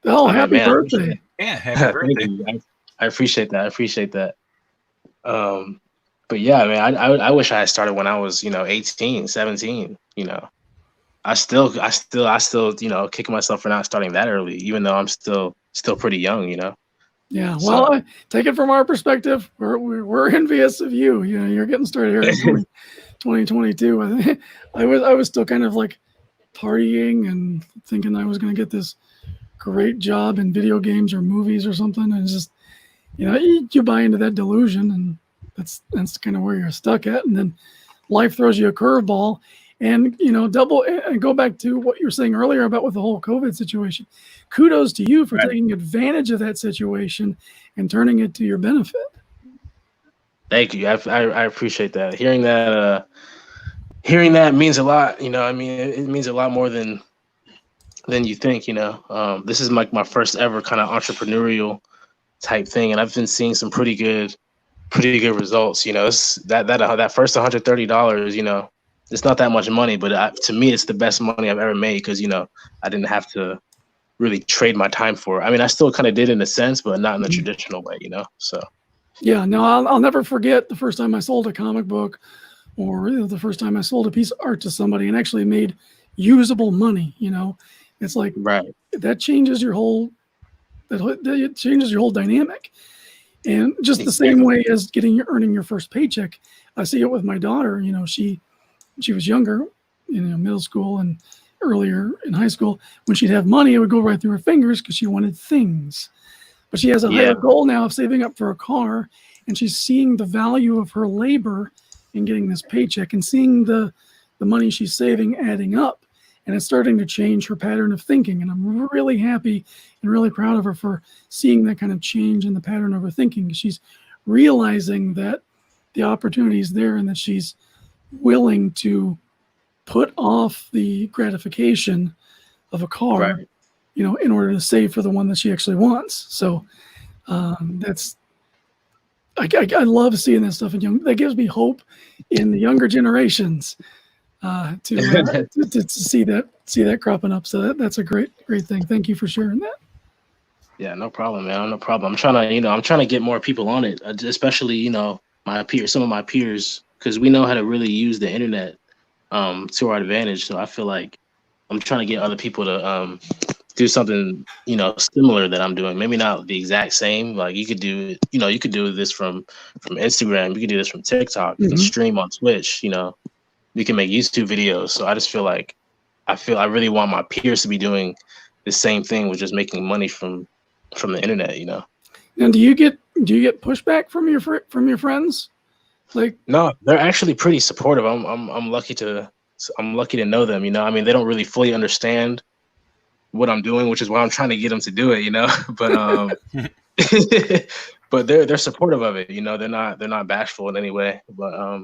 happy birthday! Yeah, happy birthday! I appreciate that. But yeah, man, I wish I had started when I was 18, 17. You know, I still you know kicking myself for not starting that early, even though I'm still pretty young. You know. Yeah, well, I take it from our perspective. We're envious of you. You know, you're getting started here in 2022. I was still kind of like partying and thinking I was going to get this great job in video games or movies or something. And it's just, you buy into that delusion, and that's kind of where you're stuck at. And then life throws you a curveball. And, double and go back to what you were saying earlier about with the whole COVID situation. Kudos to you for taking advantage of that situation and turning it to your benefit. Thank you. I appreciate that. Hearing that, hearing that means a lot. I mean, it means a lot more than you think. This is like my first ever kind of entrepreneurial type thing, and I've been seeing some pretty good results. It's that first $130. It's not that much money, but to me, it's the best money I've ever made because I didn't have to really trade my time for it. I mean, I still kind of did in a sense, but not in the traditional way. So. Yeah, no, I'll never forget the first time I sold a comic book, or the first time I sold a piece of art to somebody and actually made usable money. It's like right. That changes your whole it changes your whole dynamic. And just the same way as earning your first paycheck, I see it with my daughter. She was younger, middle school and earlier in high school. When she'd have money, it would go right through her fingers because she wanted things. But she has a higher goal now of saving up for a car, and she's seeing the value of her labor in getting this paycheck and seeing the money she's saving adding up. And it's starting to change her pattern of thinking. And I'm really happy and really proud of her for seeing that kind of change in the pattern of her thinking. She's realizing that the opportunity is there and that she's willing to put off the gratification of a car, right. In order to save for the one that she actually wants. So I love seeing that stuff that gives me hope in the younger generations to see that cropping up. So that's a great thing. Thank you for sharing that. Yeah, no problem, man. No problem. I'm trying to get more people on it, especially my peers, some of my peers, because we know how to really use the internet to our advantage. So I feel like I'm trying to get other people to do something similar that I'm doing. Maybe not the exact same. Like you could do this from Instagram. You could do this from TikTok. You can stream on Twitch. You can make YouTube videos. So I just feel like I really want my peers to be doing the same thing with just making money from the internet. And do you get pushback from your friends? Like, no, they're actually pretty supportive. I'm lucky to know them. I mean, they don't really fully understand what I'm doing, which is why I'm trying to get them to do it. But but they're supportive of it. They're not bashful in any way. But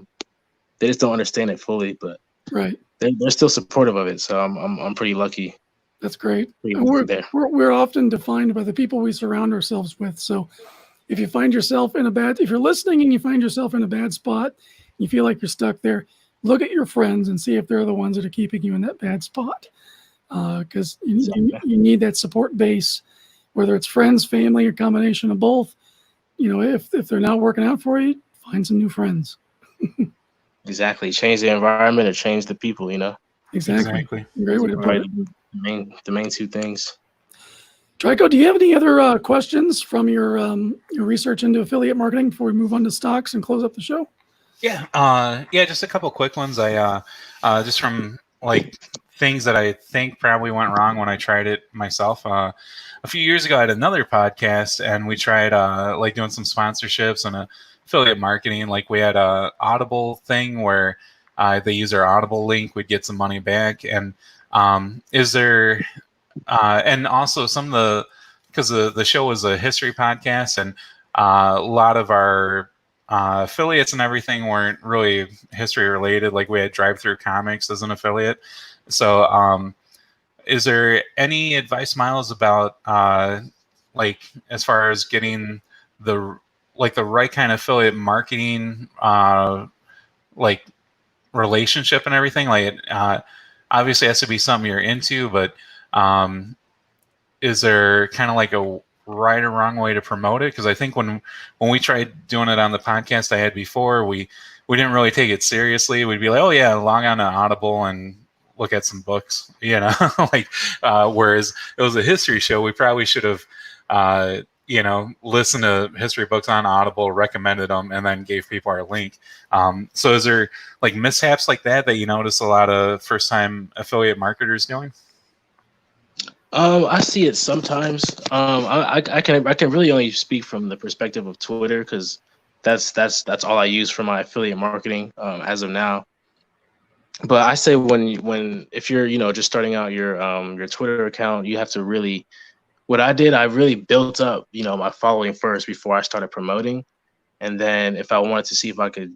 they just don't understand it fully. But right, they're still supportive of it. So I'm pretty lucky. That's great. We're often defined by the people we surround ourselves with. So if you find yourself if you're listening and you find yourself in a bad spot, you feel like you're stuck there, look at your friends and see if they're the ones that are keeping you in that bad spot. Because you need that support base, whether it's friends, family, or combination of both. If they're not working out for you, find some new friends. Exactly. Change the environment or change the people. Exactly. Great way to put it. The main two things. Trico, do you have any other questions from your research into affiliate marketing before we move on to stocks and close up the show? Yeah. Just a couple quick ones. I just from like things that I think probably went wrong when I tried it myself. A few years ago, I had another podcast, and we tried like doing some sponsorships and affiliate marketing. Like we had a Audible thing where they use our Audible link, we'd get some money back. And is there and also because the show was a history podcast, and a lot of our affiliates and everything weren't really history related. Like we had Drive Through Comics as an affiliate. So is there any advice, Miles, about like as far as getting the right kind of affiliate marketing like relationship and everything? Like obviously it has to be something you're into, but is there kind of like a right or wrong way to promote it? Because I think when we tried doing it on the podcast I had before, we didn't really take it seriously. We'd be like, oh yeah, log on to Audible and look at some books, like whereas it was a history show, we probably should have listened to history books on Audible, recommended them, and then gave people our link. So is there like mishaps like that you notice a lot of first time affiliate marketers doing? I see it sometimes. I can really only speak from the perspective of Twitter, because that's all I use for my affiliate marketing as of now. But I say if you're just starting out your Twitter account, you have to really. What I did, I really built up my following first before I started promoting, and then if I wanted to see if I could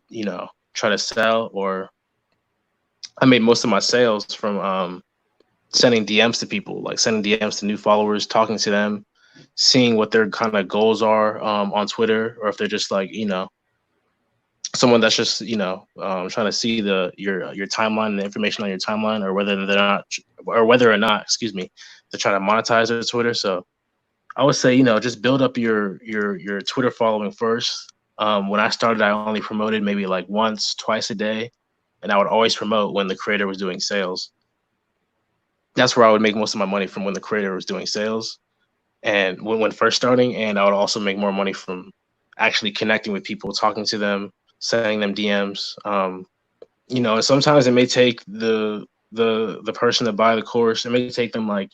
try to sell or I made most of my sales from sending DMs to people, like sending DMs to new followers, talking to them, seeing what their kind of goals are on Twitter, or if they're just like, someone that's just, trying to see your timeline and the information on your timeline, or whether or not, excuse me, they're trying to monetize their Twitter. So I would say, just build up your Twitter following first. When I started, I only promoted maybe like once, twice a day, and I would always promote when the creator was doing sales. That's where I would make most of my money, from when the creator was doing sales and when first starting. And I would also make more money from actually connecting with people, talking to them, sending them DMs. And sometimes it may take the person to buy the course. It may take them like,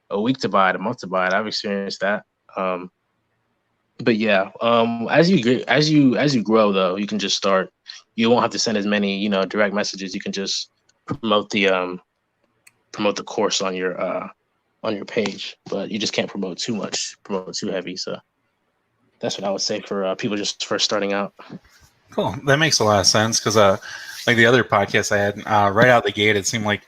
a week to buy it, a month to buy it. I've experienced that. But yeah, as you grow though, you can just start. You won't have to send as many, direct messages. You can just promote the course on your page, but you just can't promote too much, promote too heavy. So that's what I would say for people just first starting out. Cool. That makes a lot of sense, because like the other podcast I had, right out the gate, it seemed like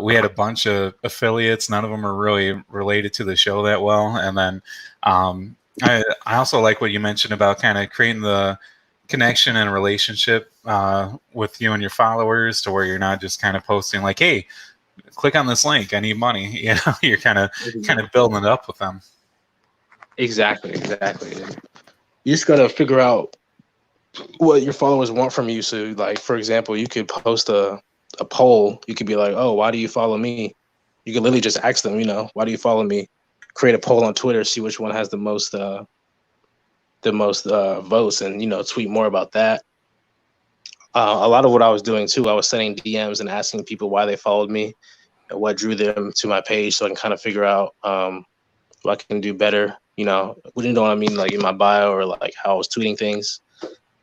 we had a bunch of affiliates. None of them are really related to the show that well. And then I also like what you mentioned about kind of creating the connection and relationship with you and your followers, to where you're not just kind of posting like, hey, click on this link, I need money. You're kind of building it up with them. Exactly. You just gotta figure out what your followers want from you. So like, for example, you could post a poll. You could be like, oh, why do you follow me? You could literally just ask them, why do you follow me? Create a poll on Twitter, see which one has the most votes, and tweet more about that. A lot of what I was doing too, I was sending DMs and asking people why they followed me and what drew them to my page, so I can kind of figure out what I can do better. What I mean, like in my bio, or like how I was tweeting things.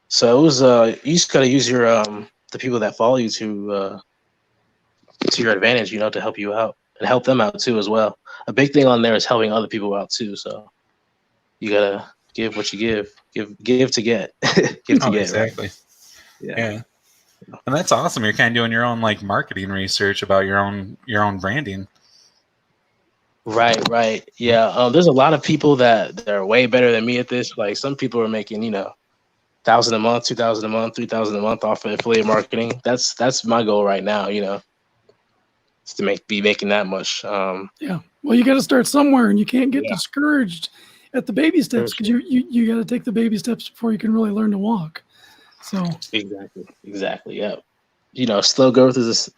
So it was you just gotta use your the people that follow you to your advantage, to help you out and help them out too as well. A big thing on there is helping other people out too. So you gotta give what you give to get. Give to get, exactly. Right? Yeah. And that's awesome. You're kind of doing your own like marketing research about your own branding. Right. Yeah. There's a lot of people that are way better than me at this. Like, some people are making, $1,000 a month, $2,000 a month, $3,000 a month off of affiliate marketing. That's my goal right now. Is to be making that much. Yeah. Well, you got to start somewhere, and you can't get discouraged at the baby steps, because you got to take the baby steps before you can really learn to walk. So exactly. Yeah. Steady growth is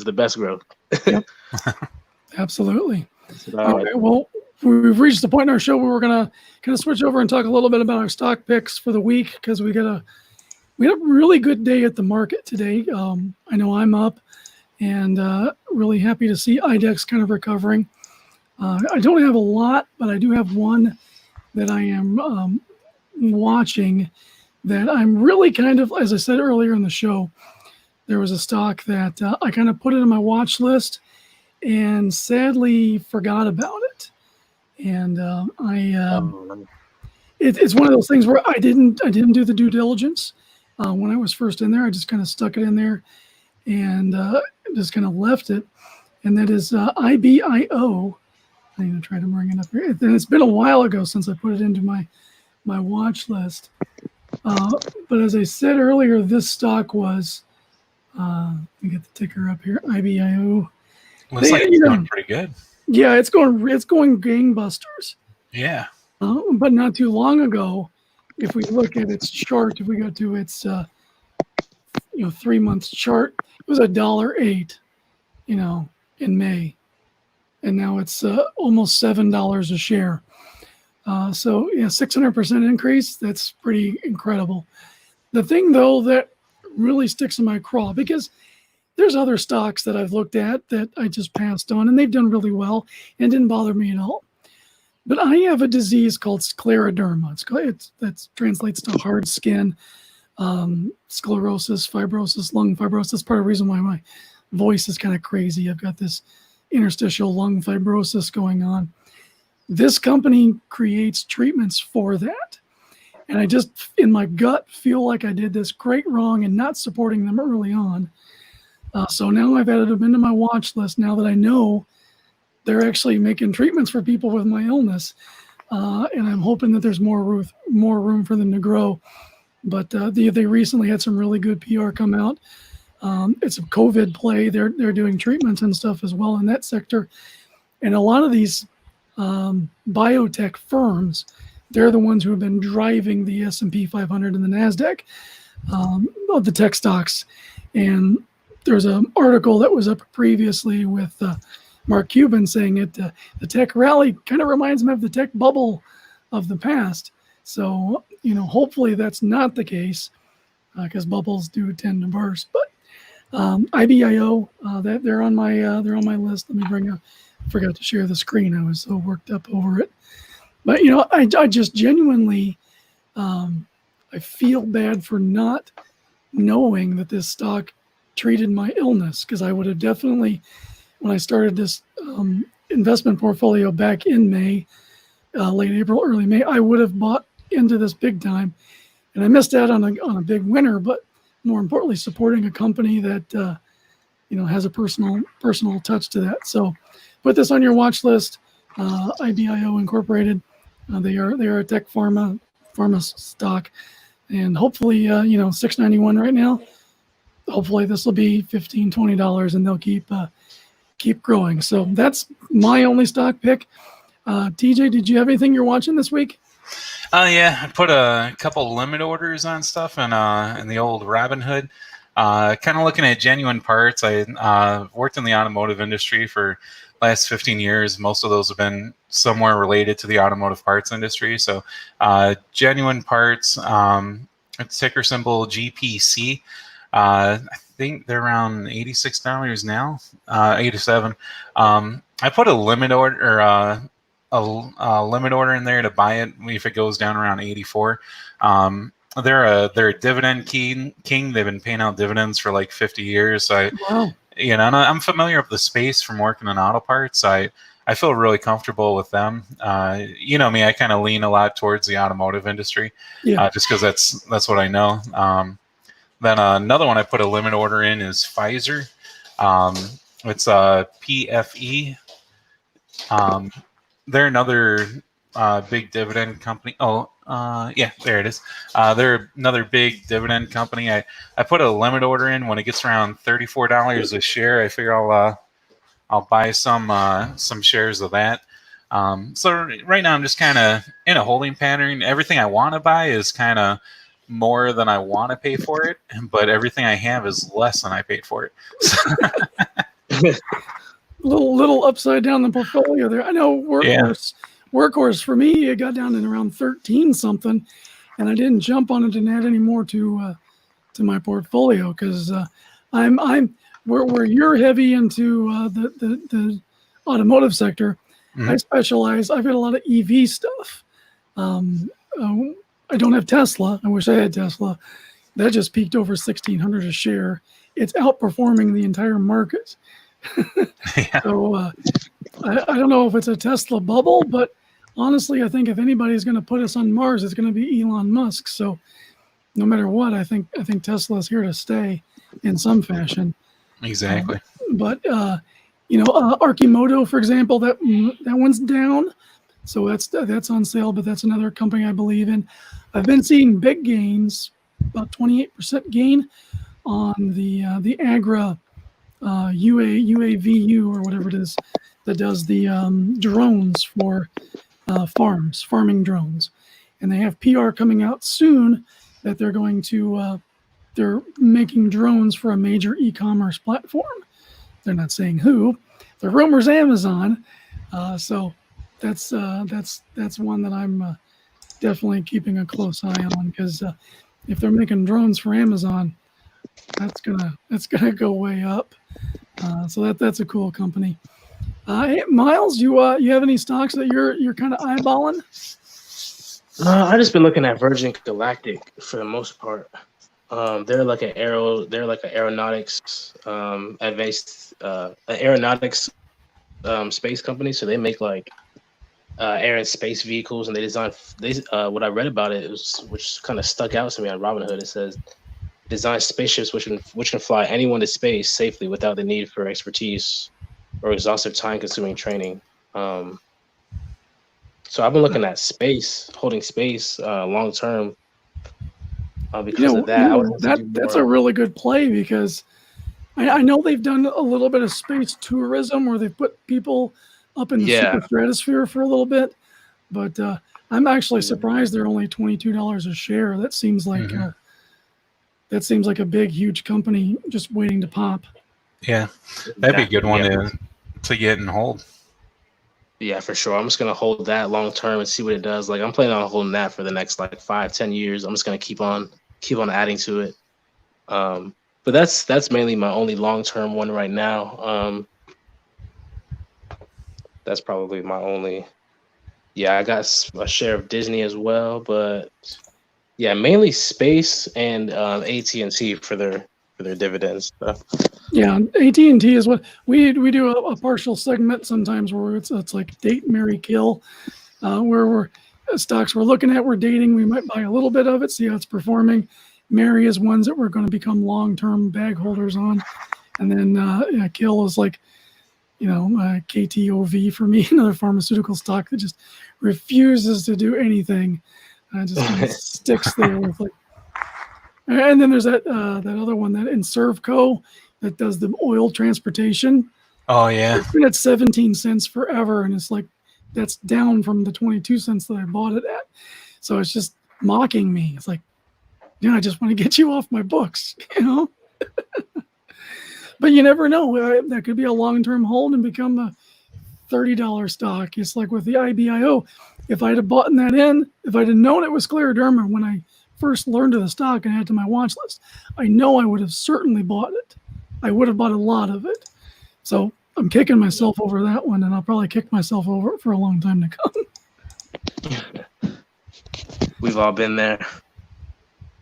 the best growth. Yep. Absolutely. Okay. Well, we've reached the point in our show where we're gonna kind of switch over and talk a little bit about our stock picks for the week, because we had a really good day at the market today. I know I'm up, and really happy to see IDEX kind of recovering. I don't have a lot, but I do have one that I am watching, that I'm really kind of, as I said earlier in the show, there was a stock that I kind of put it on my watch list and sadly forgot about it. And it's one of those things where I didn't do the due diligence when I was first in there. I just kind of stuck it in there and just kind of left it. And that is IBIO. I'm going to try to bring it up here. And it's been a while ago since I put it into my watch list. But as I said earlier, this stock was, let me get the ticker up here, IBIO. Looks like it's doing pretty good. Yeah, it's going gangbusters. Yeah. But not too long ago, if we look at its chart, if we go to its 3 months chart, it was $1.08, in May, and now it's almost $7 a share. So yeah, 600% increase. That's pretty incredible. The thing though that really sticks in my craw, because there's other stocks that I've looked at that I just passed on, and they've done really well and didn't bother me at all. But I have a disease called scleroderma. That translates to hard skin, sclerosis, fibrosis, lung fibrosis. Part of the reason why my voice is kind of crazy. I've got this interstitial lung fibrosis going on. This company creates treatments for that. And I just, in my gut, feel like I did this great wrong in not supporting them early on. So now I've added them into my watch list now that I know they're actually making treatments for people with my illness. And I'm hoping that there's more room for them to grow. But they recently had some really good PR come out. It's a COVID play. They're doing treatments and stuff as well in that sector. And a lot of these biotech firms, they're the ones who have been driving the S&P 500 and the NASDAQ of the tech stocks. And there's an article that was up previously with Mark Cuban saying the tech rally kind of reminds me of the tech bubble of the past. So, hopefully that's not the case because bubbles do tend to burst. But IBIO, they're on my list. Let me I forgot to share the screen. I was so worked up over it. But I just genuinely I feel bad for not knowing that this stock treated my illness, because I would have definitely, when I started this investment portfolio back in May, late April, early May, I would have bought into this big time, and I missed out on a big winner. But more importantly, supporting a company that has a personal touch to that. So put this on your watch list. IBIO Incorporated. They are a tech pharma stock, and hopefully $6.91 right now. Hopefully this will be $15-$20, and they'll keep growing. So that's my only stock pick. TJ, did you have anything you're watching this week? Yeah, I put a couple limit orders on stuff in the old Robinhood. Kind of looking at genuine parts. I worked in the automotive industry for last 15 years. Most of those have been somewhere related to the automotive parts industry. So genuine parts, ticker symbol GPC. I think they're around $86 now, 87. I put a limit order a limit order in there to buy it if it goes down around 84. They're a dividend king. They've been paying out dividends for like 50 years. So Wow. and I'm familiar with the space from working in auto parts. I feel really comfortable with them. Me, I kind of lean a lot towards the automotive industry, just because that's what I know. Then another one I put a limit order in is Pfizer. It's PFE. They're another big dividend company. Yeah, there it is. They're another big dividend company. I put a limit order in when it gets around $34 a share. I figure I'll buy some shares of that. So right now I'm just kind of in a holding pattern. Everything I want to buy is kind of more than I want to pay for it, but everything I have is less than I paid for it. little upside down the portfolio there. I know Workhorse for me, it got down to around 13 something, and I didn't jump on it and add any more to my portfolio because I'm where you're heavy into the automotive sector. Mm-hmm. I specialize. I've got a lot of EV stuff. I don't have Tesla. I wish I had Tesla. That just peaked over 1,600 a share. It's outperforming the entire market. Yeah. So I don't know if it's a Tesla bubble, but honestly, I think if anybody's going to put us on Mars, it's going to be Elon Musk. So no matter what, I think Tesla's here to stay in some fashion. Exactly. But Archimoto, for example, that one's down. So that's on sale, but that's another company I believe in. I've been seeing big gains, about 28% gain on the Agra UAVU or whatever it is that does the drones for farming drones. And they have PR coming out soon that they're going to they're making drones for a major e-commerce platform. They're not saying who. The rumor's Amazon. So that's one that I'm definitely keeping a close eye on, because if they're making drones for Amazon, that's gonna go way up. So that's a cool company. Hey, Miles, you have any stocks that you're kind of eyeballing? I just been looking at Virgin Galactic for the most part. They're like an aeronautics advanced aeronautics space company. So they make like air and space vehicles, and what I read about it was, which kind of stuck out to me on Robinhood. It says design spaceships which can fly anyone to space safely without the need for expertise or exhaustive time-consuming training. So I've been looking at holding space long term because of that. I would have to do that's more. a really good play, because I know they've done a little bit of space tourism where they've put people up in the super stratosphere for a little bit, but I'm actually surprised they're only $22 a share. That seems like a big, huge company just waiting to pop. Yeah, that'd be a good one to get and hold. Yeah, for sure. I'm just gonna hold that long term and see what it does. Like I'm planning on holding that for the next like 5-10 years. I'm just gonna keep on adding to it. But that's mainly my only long term one right now. That's probably my only. Yeah, I got a share of Disney as well, but yeah, mainly space and AT&T for their dividends. So. Yeah, AT&T is what we do a partial segment sometimes where it's like date, marry, kill, where we're stocks we're looking at, we're dating, we might buy a little bit of it, see how it's performing. Marry is ones that we're going to become long-term bag holders on, and then kill is like, KTOV for me, another pharmaceutical stock that just refuses to do anything, just kind of sticks there with like. And then there's that other one, that Inservco, that does the oil transportation. Oh yeah, it's been at 17 cents forever, and it's like that's down from the 22 cents that I bought it at. So it's just mocking me. It's like, I just want to get you off my books, But you never know. That could be a long-term hold and become a $30 stock. It's like with the IBIO. If I'd have bought that in, if I'd have known it was scleroderma when I first learned of the stock and had it to my watch list, I know I would have certainly bought it. I would have bought a lot of it. So I'm kicking myself over that one, and I'll probably kick myself over it for a long time to come. We've all been there.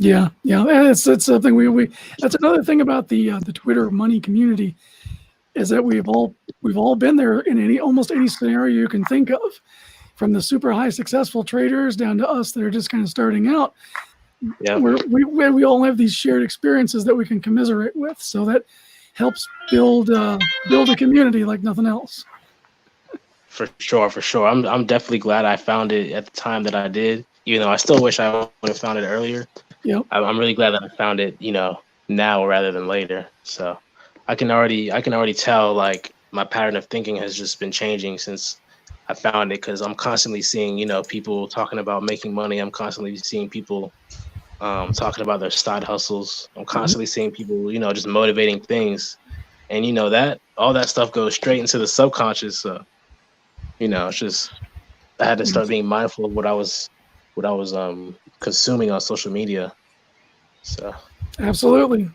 Yeah, it's something we that's another thing about the Twitter money community, is that we've all been there in almost any scenario you can think of, from the super high successful traders down to us that are just kind of starting out. Yeah, we all have these shared experiences that we can commiserate with, so that helps build a community like nothing else. For sure. I'm definitely glad I found it at the time that I did, even though I still wish I would have found it earlier. Yep. I'm really glad that I found it, now rather than later. So I can already tell, like, my pattern of thinking has just been changing since I found it, because I'm constantly seeing, people talking about making money. I'm constantly seeing people talking about their side hustles. I'm constantly seeing people, just motivating things, and that all that stuff goes straight into the subconscious. So, it's just, I had to start being mindful of what I was consuming on social media. So absolutely.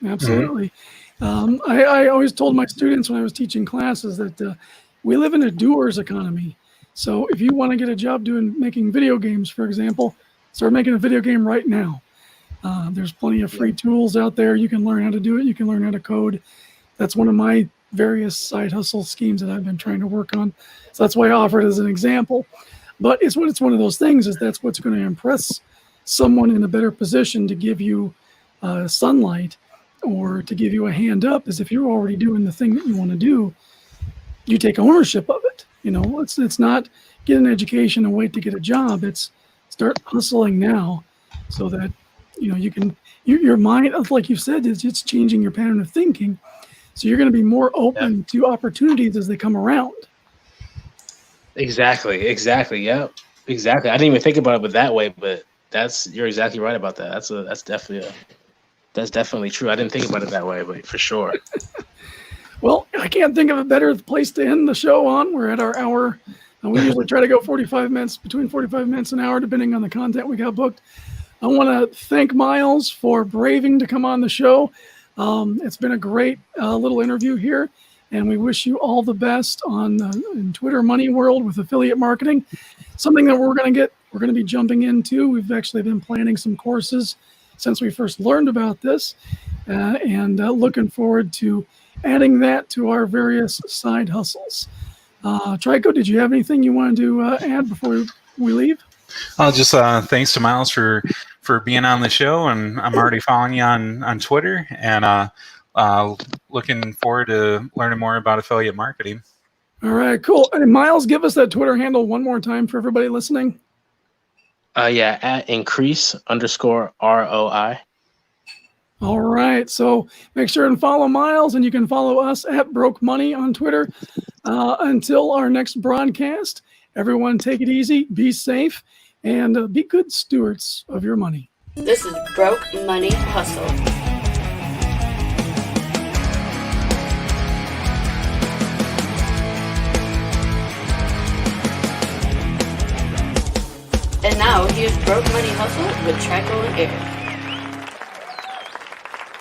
I always told my students when I was teaching classes that we live in a doers economy. So if you want to get a job making video games, for example, start making a video game right now. There's plenty of free tools out there. You can learn how to do it. You can learn how to code. That's one of my various side hustle schemes that I've been trying to work on. So that's why I offer it as an example. But it's one of those things, is that's what's going to impress someone in a better position to give you sunlight or to give you a hand up, is if you're already doing the thing that you want to do, you take ownership of it. It's not get an education and wait to get a job. It's start hustling now, so that you can your mind, like you said, it's changing your pattern of thinking, so you're going to be more open to opportunities as they come around. Exactly. Yeah, exactly. I didn't even think about it that way, but you're exactly right about that. That's definitely true. I didn't think about it that way, but for sure. Well, I can't think of a better place to end the show on. We're at our hour, and we usually try to go 45 minutes, between 45 minutes and an hour, depending on the content we got booked. I want to thank Miles for braving to come on the show. It's been a great little interview here, and we wish you all the best in Twitter money world with affiliate marketing. Something that we're going to be jumping into. We've actually been planning some courses since we first learned about this, and looking forward to adding that to our various side hustles. Trico, did you have anything you wanted to add before we leave? Just thanks to Miles for being on the show, and I'm already following you on Twitter, and looking forward to learning more about affiliate marketing. All right, cool. And Miles, give us that Twitter handle one more time for everybody listening. Yeah, at increase_ROI. All right, so make sure and follow Miles, and you can follow us at Broke Money on Twitter. Until our next broadcast, everyone take it easy, be safe, and be good stewards of your money. This is Broke Money Hustle. And now, here's Broke Money Hustle with Trico and Eric.